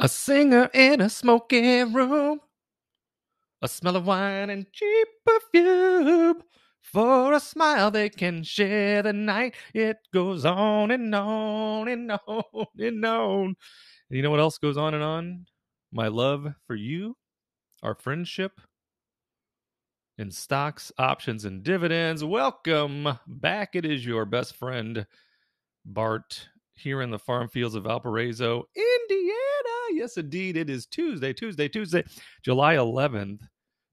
A singer in a smoky room, a smell of wine and cheap perfume. For a smile they can share the night. It goes on and on and on and on. And you know what else goes on and on? My love for you, our friendship, in stocks, options, and dividends. Welcome back. It is your best friend, Bart, here in the farm fields of Valparaiso, Indiana. Yes, indeed. It is Tuesday, July 11th,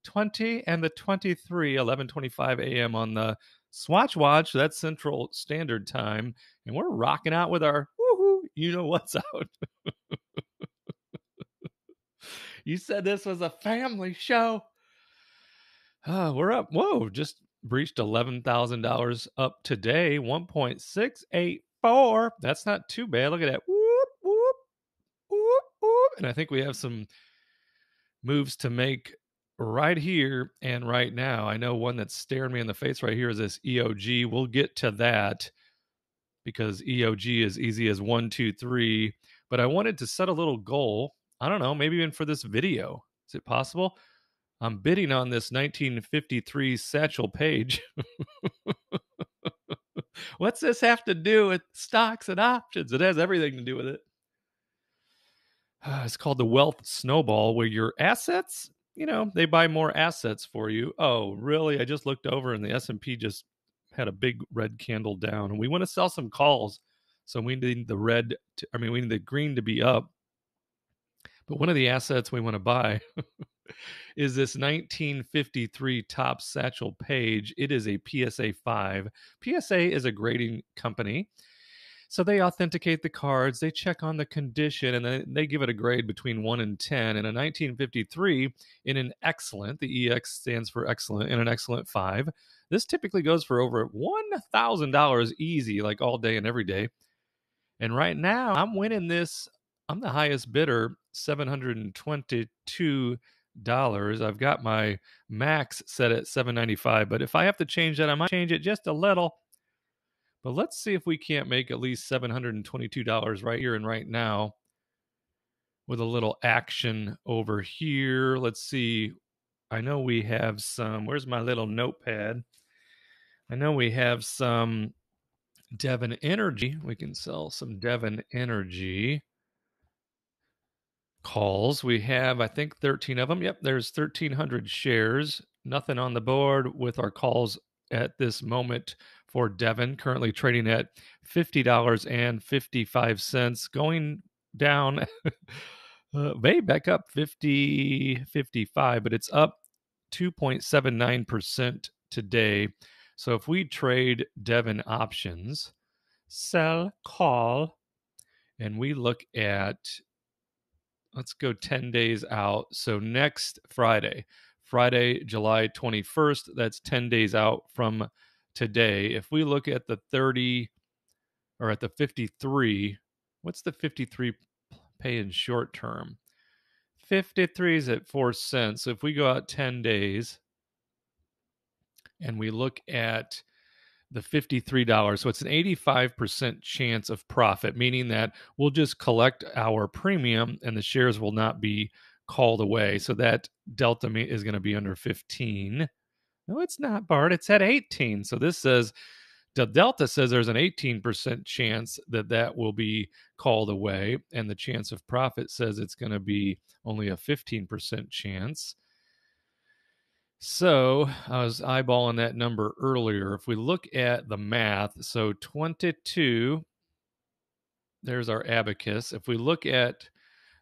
20 and the 23, 11:25 a.m. on the Swatch Watch. That's Central Standard Time. And we're rocking out with our woohoo, you know what's out. You said this was a family show. We're up. Whoa, just breached $11,000 up today. 1.684. That's not too bad. Look at that. Whoop, whoop, whoop, whoop. And I think we have some moves to make right here and right now. I know one that's staring me in the face right here is this EOG. We'll get to that because EOG is easy as 1, 2, 3. But I wanted to set a little goal. I don't know, maybe even for this video. Is it possible? I'm bidding on this 1953 Satchel Paige. What's this have to do with stocks and options? It has everything to do with it. It's called the Wealth Snowball, where your assets, they buy more assets for you. Oh, really? I just looked over and the S&P just had a big red candle down. And we want to sell some calls. So we need the we need the green to be up. But one of the assets we want to buy is this 1953 Topps Satchel Paige. It is a PSA 5. PSA is a grading company. So they authenticate the cards, they check on the condition, and then they give it a grade between 1 and 10. And a 1953 in an excellent, the EX stands for excellent, in an excellent 5. This typically goes for over $1,000 easy, like all day and every day. And right now, I'm winning this. I'm the highest bidder, $722. I've got my max set at $795, but if I have to change that, I might change it just a little. But let's see if we can't make at least $722 right here and right now with a little action over here. Let's see. I know we have some. Where's my little notepad? I know we have some Devon Energy. We can sell some Devon Energy calls. We have, I think, 13 of them. Yep, there's 1,300 shares. Nothing on the board with our calls at this moment for Devon, currently trading at $50.55, going down way back up 55, but it's up 2.79% today. So if we trade Devon options, sell, call, and we look at, let's go 10 days out. So next Friday, July 21st, that's 10 days out from today. If we look at the 30 or at the 53, what's the 53 pay in short term? 53 is at 4 cents. So if we go out 10 days and we look at the $53, so it's an 85% chance of profit, meaning that we'll just collect our premium and the shares will not be called away. So that delta is going to be under 15. No, it's not, Bart. It's at 18. So this says, the delta says there's an 18% chance that will be called away, and the chance of profit says it's going to be only a 15% chance. So I was eyeballing that number earlier. If we look at the math, so 22, there's our abacus. If we look at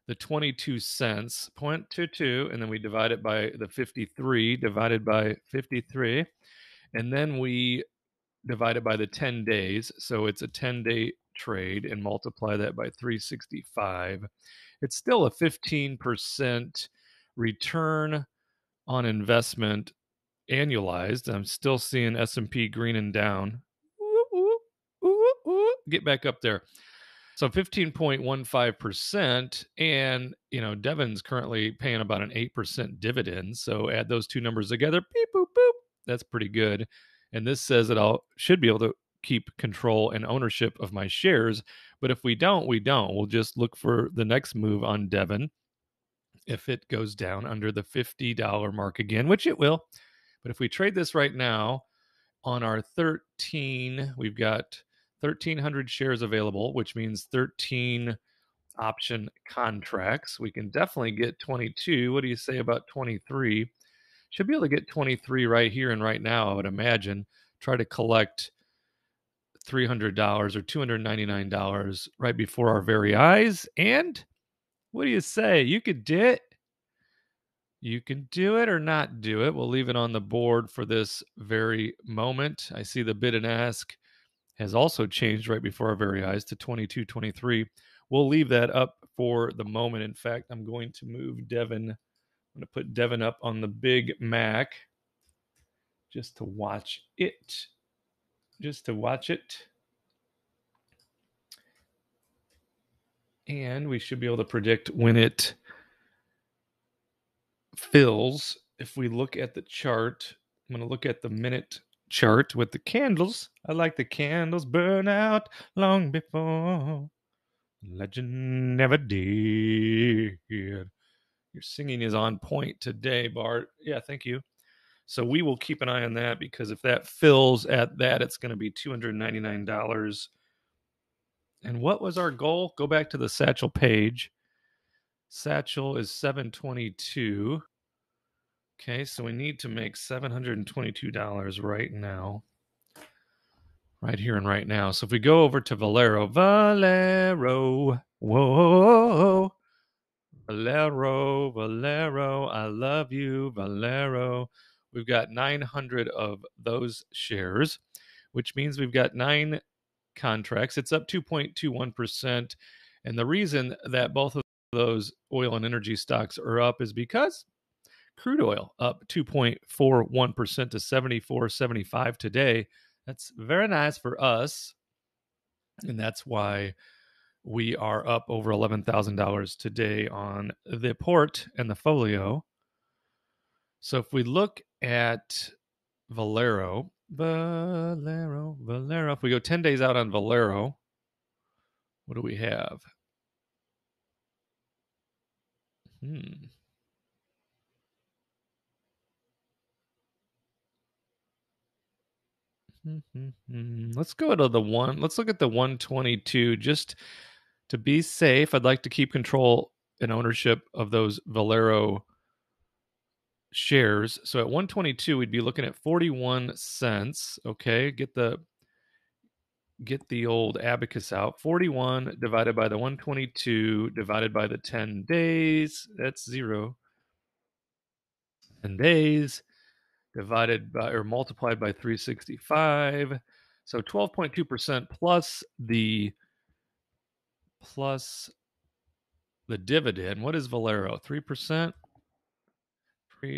the 22 cents, 0.22, and then we divide it by the 53, divided by 53, and then we divide it by the 10 days. So it's a 10-day trade and multiply that by 365. It's still a 15% return on investment annualized. I'm still seeing S&P greening down. Get back up there. So 15.15%, and Devon's currently paying about an 8% dividend. So add those two numbers together, beep boop boop. That's pretty good. And this says that I should be able to keep control and ownership of my shares. But if we don't, we don't. We'll just look for the next move on Devon if it goes down under the $50 mark again, which it will. But if we trade this right now on our 13, we've got 1,300 shares available, which means 13 option contracts. We can definitely get 22. What do you say about 23? Should be able to get 23 right here and right now, I would imagine. Try to collect $300 or $299 right before our very eyes. And what do you say? You could do it. You can do it or not do it. We'll leave it on the board for this very moment. I see the bid and ask has also changed right before our very eyes to 22.23. We'll leave that up for the moment. In fact, I'm going to move Devon. I'm going to put Devon up on the Big Mac just to watch it. Just to watch it. And we should be able to predict when it fills. If we look at the chart, I'm going to look at the minute chart with the candles. I like the candles burn out long before legend never did. Your singing is on point today, Bart. Yeah, thank you. So we will keep an eye on that, because if that fills at that, it's going to be $299. And what was our goal? Go back to the Satchel page. Satchel is 722. Okay, so we need to make $722 right now. Right here and right now. So if we go over to Valero, whoa, Valero, I love you, Valero. We've got 900 of those shares, which means we've got 9 contracts. It's up 2.21%. And the reason that both of those oil and energy stocks are up is because crude oil up 2.41% to 74.75 today. That's very nice for us. And that's why we are up over $11,000 today on the port and the folio. So if we look at Valero, if we go 10 days out on Valero, what do we have? Let's go to the one. Let's look at the 122 just to be safe. I'd like to keep control and ownership of those Valero shares. So at 122, we'd be looking at 41 cents. Okay, get the old abacus out. 41 divided by the 122 divided by the 10 days. That's 0. 10 days divided by or multiplied by 365. So 12.2% plus the dividend. What is Valero? 3%?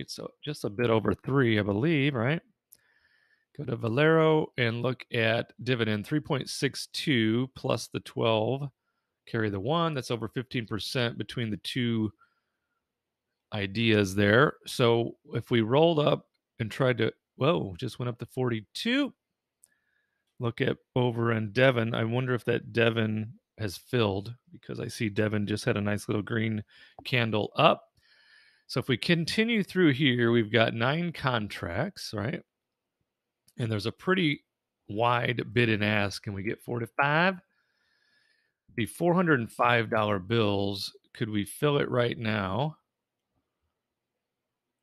So just a bit over 3, I believe, right? Go to Valero and look at dividend. 3.62 plus the 12. Carry the 1. That's over 15% between the two ideas there. So if we rolled up and tried to, just went up to 42. Look at over in Devon. I wonder if that Devon has filled, because I see Devon just had a nice little green candle up. So if we continue through here, we've got 9 contracts, right? And there's a pretty wide bid and ask. Can we get 4 to 5? The $405 bills. Could we fill it right now?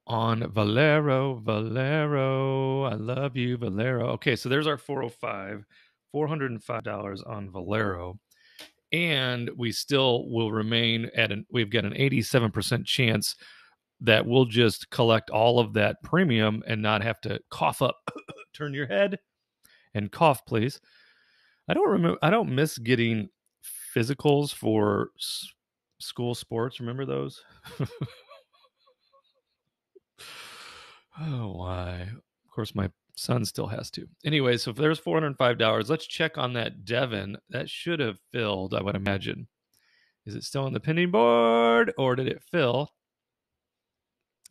On Valero, I love you, Valero. Okay, so there's our 405, $405 on Valero. And we still will remain we've got an 87% chance that we'll just collect all of that premium and not have to cough up. Turn your head and cough, please. I don't miss getting physicals for school sports. Remember those? Oh, why? Of course, my son still has to. Anyway, so if there's $405, let's check on that Devon. That should have filled, I would imagine. Is it still on the pending board, or did it fill?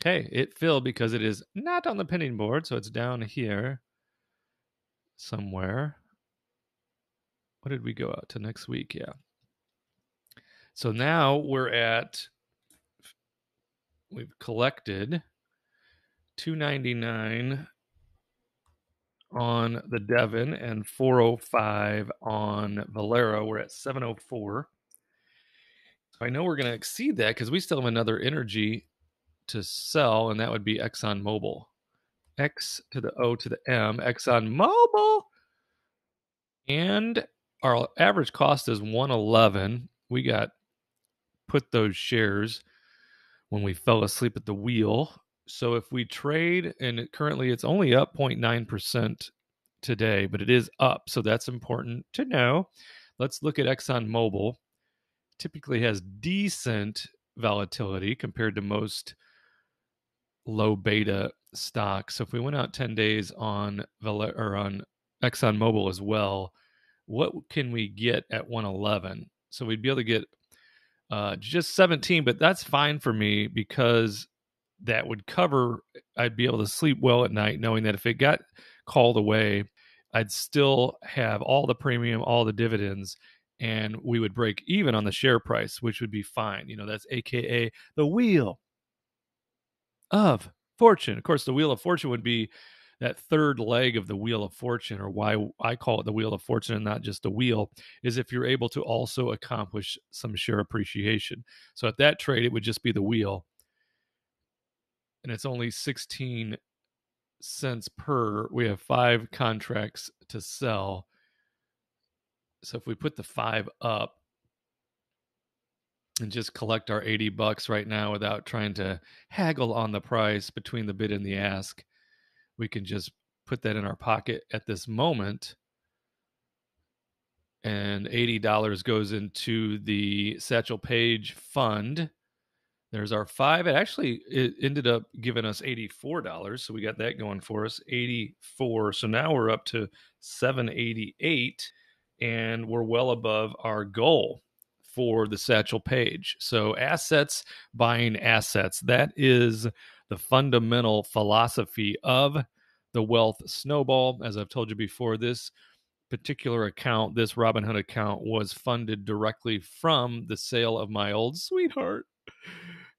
Okay, it filled because it is not on the pending board, so it's down here somewhere. what did we go out to next week? Yeah. So now we've collected $2.99 on the Devon and $4.05 on Valero. We're at $7.04. I know we're going to exceed that because we still have another energy to sell, and that would be ExxonMobil. X to the O to the M, ExxonMobil. And our average cost is $111. We got put those shares when we fell asleep at the wheel. So if we trade, and currently it's only up 0.9% today, but it is up. So that's important to know. Let's look at ExxonMobil. Typically has decent volatility compared to most low beta stocks. So if we went out 10 days on ExxonMobil as well, what can we get at 111? So we'd be able to get just 17, but that's fine for me because that would cover, I'd be able to sleep well at night knowing that if it got called away, I'd still have all the premium, all the dividends, and we would break even on the share price, which would be fine. That's AKA the wheel of fortune. Of course, the wheel of fortune would be that third leg of the wheel of fortune, or why I call it the wheel of fortune and not just the wheel, is if you're able to also accomplish some share appreciation. So at that trade, it would just be the wheel. And it's only 16 cents per. We have 5 contracts to sell. So if we put the 5 up and just collect our $80 right now without trying to haggle on the price between the bid and the ask, we can just put that in our pocket at this moment. And $80 goes into the Satchel Paige fund. There's our 5. It ended up giving us $84. So we got that going for us. 84. So now we're up to 788, and we're well above our goal for the Satchel Paige. So assets buying assets. That is the fundamental philosophy of the Wealth Snowball. As I've told you before, this particular account, this Robinhood account, was funded directly from the sale of my old sweetheart,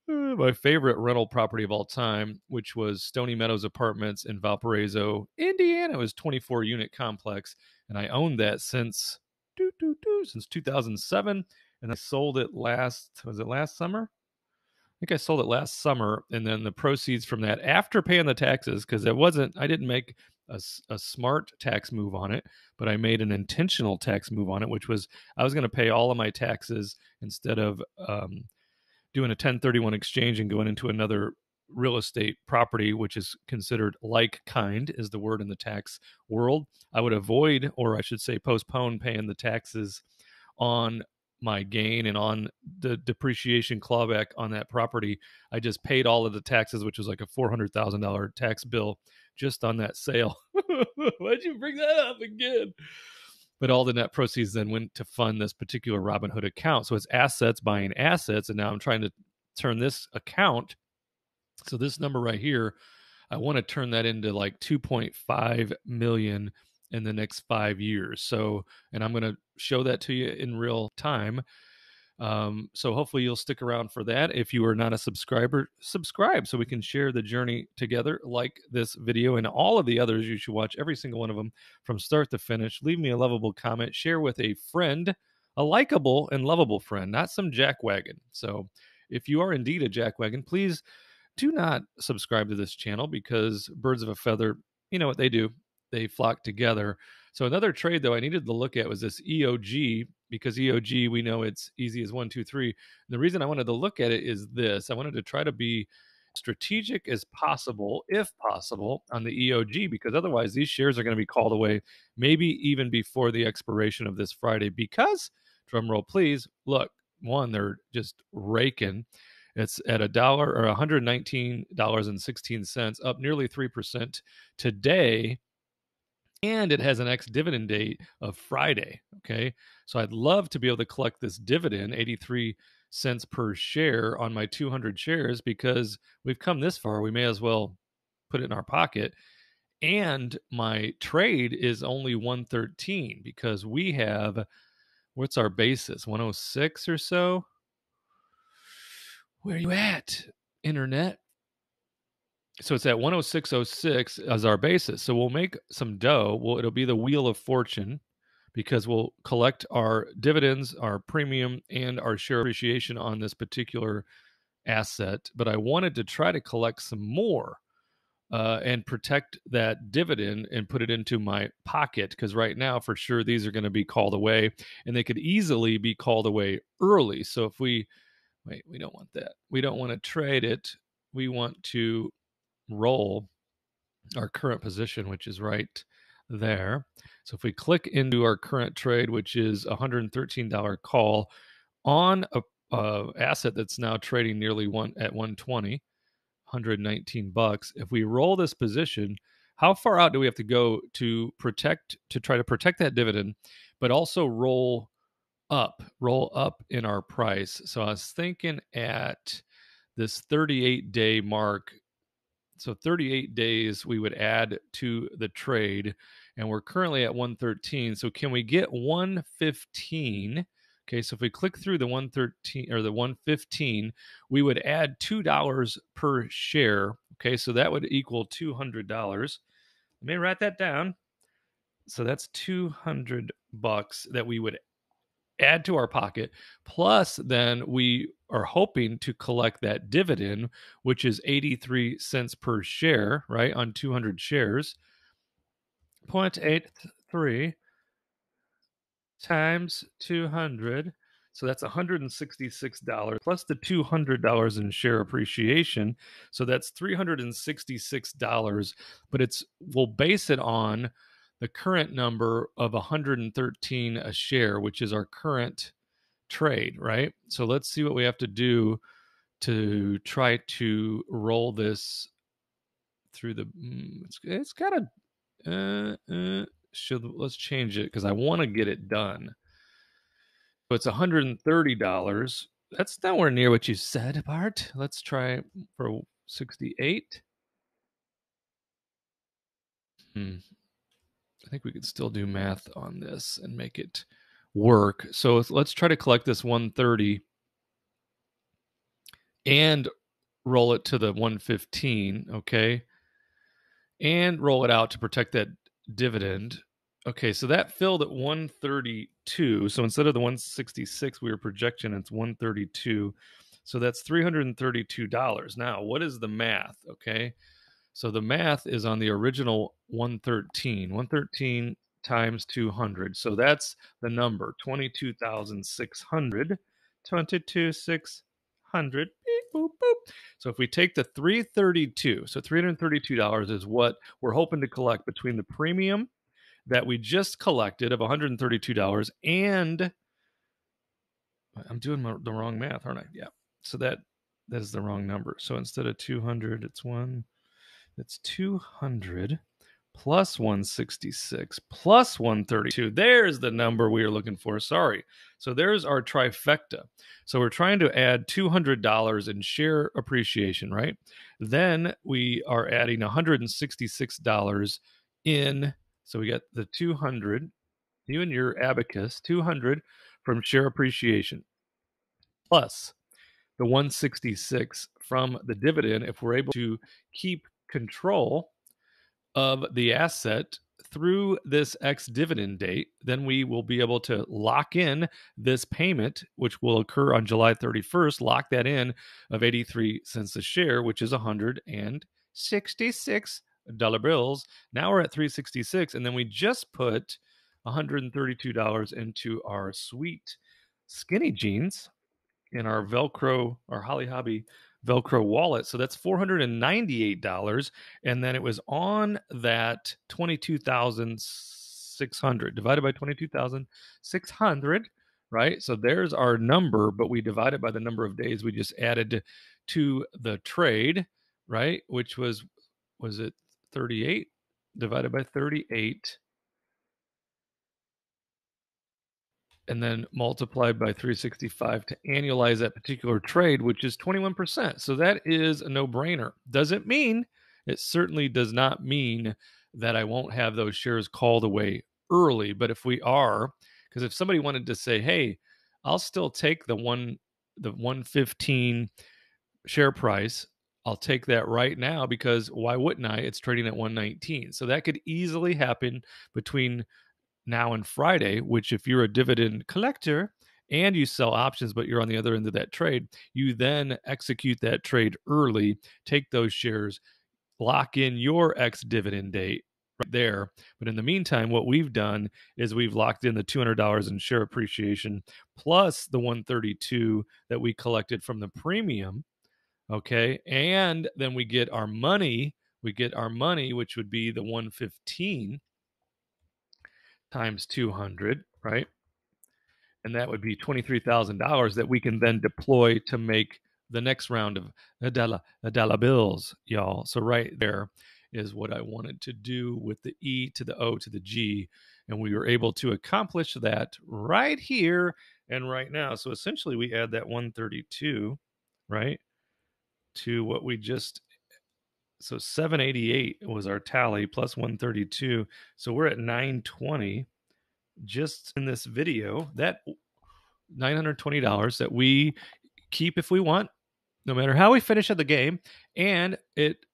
my favorite rental property of all time, which was Stony Meadows Apartments in Valparaiso, Indiana. It was 24-unit complex, and I owned that since 2007, and I sold it last summer? I think I sold it last summer, and then the proceeds from that, after paying the taxes, because I didn't make a smart tax move on it, but I made an intentional tax move on it, which was I was going to pay all of my taxes instead of doing a 1031 exchange and going into another real estate property, which is considered like kind, is the word in the tax world. I would avoid, or I should say postpone, paying the taxes on my gain and on the depreciation clawback on that property. I just paid all of the taxes, which was like a $400,000 tax bill just on that sale. Why'd you bring that up again? But all the net proceeds then went to fund this particular Robinhood account. So it's assets buying assets. And now I'm trying to turn this account. So this number right here, I want to turn that into like 2.5 million in the next 5 years. So, and I'm going to show that to you in real time. So hopefully you'll stick around for that. If you are not a subscriber, subscribe so we can share the journey together. Like this video and all of the others. You should watch every single one of them from start to finish. Leave me a lovable comment. Share with a friend, a likable and lovable friend, not some jackwagon. So if you are indeed a jackwagon, please do not subscribe to this channel, because birds of a feather, you know what they do. They flock together. So another trade, though, I needed to look at was this EOG, because EOG, we know it's easy as 1, 2, 3. The reason I wanted to look at it is this. I wanted to try to be strategic as possible, if possible, on the EOG, because otherwise these shares are going to be called away maybe even before the expiration of this Friday, because, drum roll please, look, one, they're just raking. It's at $1 or $119.16, up nearly 3% today. And it has an ex-dividend date of Friday. Okay. So I'd love to be able to collect this dividend, 83 cents per share on my 200 shares, because we've come this far. We may as well put it in our pocket. and my trade is only 113 because we have, what's our basis, 106 or so? Where are you at, internet? So it's at 106.06 as our basis. So we'll make some dough. It'll be the wheel of fortune because we'll collect our dividends, our premium, and our share appreciation on this particular asset. But I wanted to try to collect some more and protect that dividend and put it into my pocket, because right now, for sure, these are going to be called away, and they could easily be called away early. So if we don't want that. We don't want to trade it. We want to roll our current position, which is right there. So if we click into our current trade, which is $113 call on a asset that's now trading nearly at 120, $119. If we roll this position, how far out do we have to go to try to protect that dividend, but also roll up in our price? So I was thinking at this 38-day mark. So 38 days we would add to the trade, and we're currently at 113. So can we get 115? Okay, so if we click through the 113 or the 115, we would add $2 per share. Okay, so that would equal $200. Let me write that down. So that's $200 that we would add to our pocket. Plus, then we are hoping to collect that dividend, which is 83 cents per share, right, on 200 shares. 0.83 times 200. So that's $166 plus the $200 in share appreciation. So that's $366. But we'll base it on the current number of 113 a share, which is our current trade, right? So let's see what we have to do to try to roll this through the. It's got a. Let's change it because I want to get it done. So it's $130. That's nowhere near what you said, Bart. Let's try for 68. I think we could still do math on this and make it work. So let's try to collect this 130 and roll it to the 115, okay? And roll it out to protect that dividend. Okay, so that filled at 132. So instead of the 166 we were projecting, it's 132. So that's $332. Now, what is the math, okay? So the math is on the original 113. 113 times 200. So that's the number, 22,600. 22,600. Boop, boop. So if we take the 332, so $332 is what we're hoping to collect between the premium that we just collected of $132 and I'm doing the wrong math, aren't I? Yeah. So that is the wrong number. So instead of 200, it's 200 plus 166 plus 132. There's the number we are looking for. Sorry. So there's our trifecta. So we're trying to add $200 in share appreciation, right? Then we are adding $166 in. So we got the 200, you and your abacus, 200 from share appreciation, plus the 166 from the dividend. If we're able to keep control of the asset through this ex-dividend date, then we will be able to lock in this payment, which will occur on July 31st, lock that in of 83 cents a share, which is $166 bills. Now we're at 366, and then we just put $132 into our sweet skinny jeans in our Velcro, our Holly Hobby Velcro wallet. So that's $498. And then it was on that 22,600 divided by 22,600, right? So there's our number, but we divide it by the number of days we just added to the trade, right? Which was it 38 divided by 38? And then multiplied by 365 to annualize that particular trade, which is 21%. So that is a no-brainer. Does it mean? It certainly does not mean that I won't have those shares called away early. But if we are, because if somebody wanted to say, hey, I'll still take the 115 share price, I'll take that right now, because why wouldn't I? It's trading at 119. So that could easily happen between now and Friday, which if you're a dividend collector and you sell options, but you're on the other end of that trade, you then execute that trade early, take those shares, lock in your ex-dividend date right there. But in the meantime, what we've done is we've locked in the $200 in share appreciation plus the 132 that we collected from the premium. Okay. And then we get our money. Which would be the 115 times 200, right? And that would be $23,000 that we can then deploy to make the next round of dollar bills, y'all. So right there is what I wanted to do with the E to the O to the G. And we were able to accomplish that right here and right now. So essentially we add that 132, right, to what we just, so 788 was our tally plus 132. So we're at 920 just in this video. That $920 that we keep if we want, no matter how we finish at the game, and it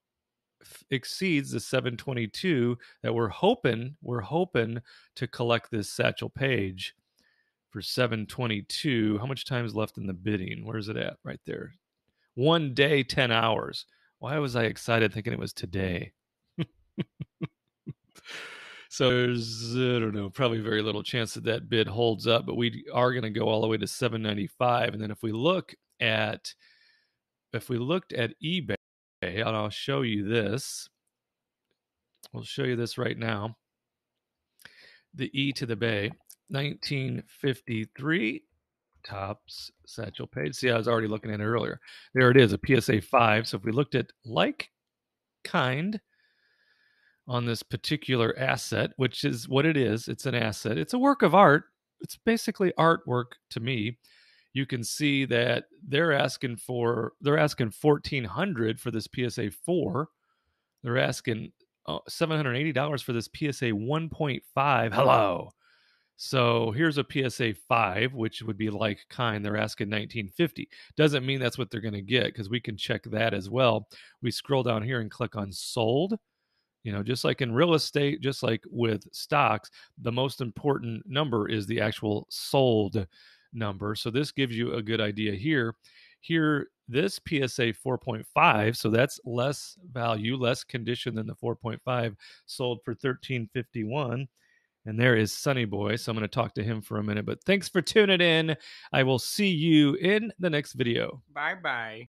exceeds the 722 that we're hoping to collect this Satchel Paige for 722. How much time is left in the bidding? Where's it at? Right there. 1 day, 10 hours. Why was I excited thinking it was today? So there's, I don't know, probably very little chance that that bid holds up, but we are going to go all the way to 795. And then if we looked at eBay, and I'll show you this. We'll show you this right now. The E to the Bay, 1953 tops Satchel Paige. See, I was already looking at it earlier. There it is, a PSA 5. So if we looked at like kind on this particular asset, which is what it is, it's an asset. It's a work of art. It's basically artwork to me. You can see that they're asking $1,400 for this PSA 4. They're asking $780 for this PSA 1.5. Hello. So here's a PSA 5, which would be like kind. They're asking $1,950. Doesn't mean that's what they're going to get, because we can check that as well. We scroll down here and click on sold. You know, just like in real estate, just like with stocks, the most important number is the actual sold number. So this gives you a good idea here. Here, this PSA 4.5, so that's less value, less condition than the 4.5, sold for $1,351. And there is Sonny Boy. So I'm going to talk to him for a minute. But thanks for tuning in. I will see you in the next video. Bye-bye.